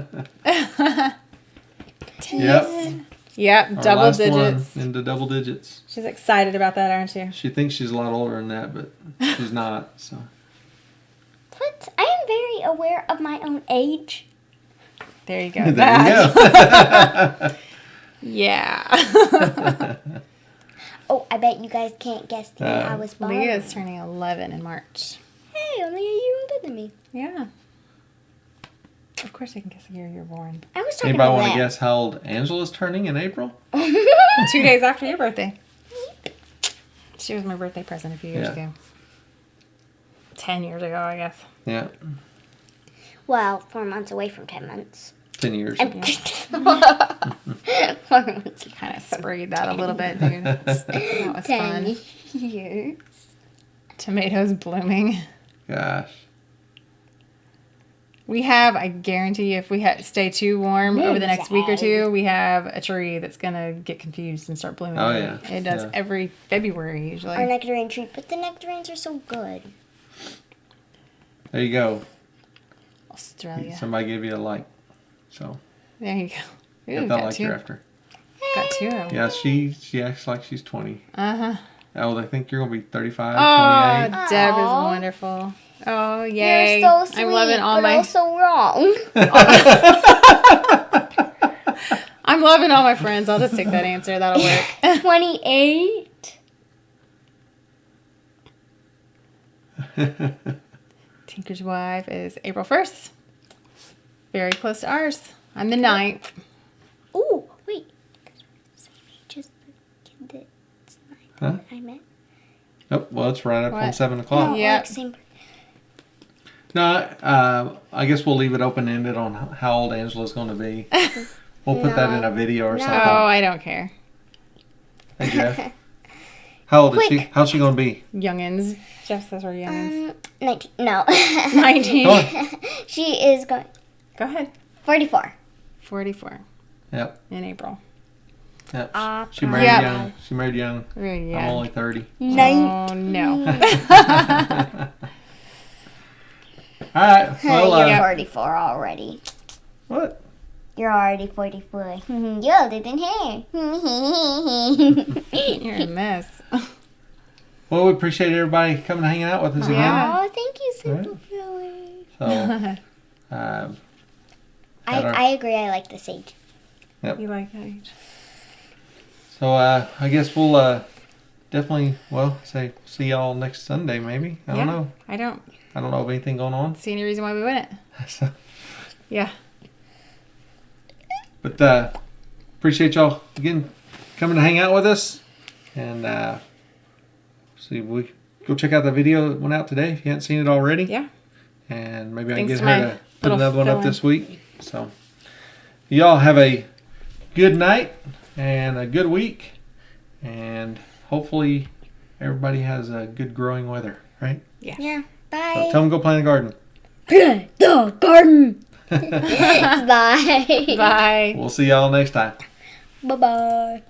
Yep. Yep, Our double last digits. one into double digits. She's excited about that, aren't you? She thinks she's a lot older than that, but she's not. So But I am very aware of my own age. There you go. there you go. Yeah. Oh, I bet you guys can't guess the year I was born. Leah is turning 11 in March. Hey, only a year older than me. Yeah. Of course I can guess the year you're born. I was talking Anybody to want to them. guess how old Angela's turning in April? 2 days after your birthday. She was my birthday present a few years Yeah. ago. 10 years ago, I guess. Yeah, Well, 4 months away from 10 months. 10 years. 4 months. Kind of sprayed that a little bit, dude. That was 10 fun. years. Tomatoes blooming. Gosh. We have, I guarantee you, if we stay too warm over the next week or two, Zigzag. we have a tree that's going to get confused and start blooming. Oh, again. yeah. It does Yeah. every February usually. Our nectarine tree, but the nectarines are so good. There you go. Australia. Somebody gave you a like. So There you go. Ooh, get that got like two. you're after. Got two of them. Yeah, she acts like she's 20. Uh-huh. Oh, they think you're going to be 35, Oh, 28. Deb is Aw. wonderful. Oh, yay. You're so sweet, I'm loving all but my also wrong. I'm loving all my friends. I'll just take that answer. That'll work. 28. Tinker's wife is April 1st. Very close to ours. I'm the 9th. Ooh, wait. Same age as the kid that's 9 Huh? I met. Oh, well, it's right up on What? 7 o'clock. No, Yeah. like same. No, I guess we'll leave it open-ended on how old Angela's going to be. We'll put that in a video or No. Oh, something. I don't care. Hey, Jeff. How old is she? Quick. How's she going to be? Youngins. Jeff says we're youngins. 19. No. 19. Come on. She is going. Go ahead. 44. 44 Yep. in April. Yep. Ah, She married Yep. young. She married young. Very young. I'm only 30. Oh, no. All right. Well, You're 44 already. what? You're already 44. You're older than her. You're a mess. Well, we appreciate everybody coming and hanging out with us again. Yeah. Oh, thank you, Simple Flowers. So, I agree. I like the sage. You like age? so I guess we'll definitely say see y'all next Sunday maybe. I don't know. I don't I don't know of anything going on. see any reason why we wouldn't. So, Yeah. but appreciate y'all again coming to hang out with us, and see we go check out the video that went out today if you haven't seen it already. Yeah. And maybe I Thanks can to get her my to Put Little another one up fill-in. this week. So, y'all have a good night and a good week. And hopefully everybody has a good growing weather, right? Yeah. So Bye. tell them go plant a garden. Plant the garden. Bye. Bye. We'll see y'all next time. Bye-bye.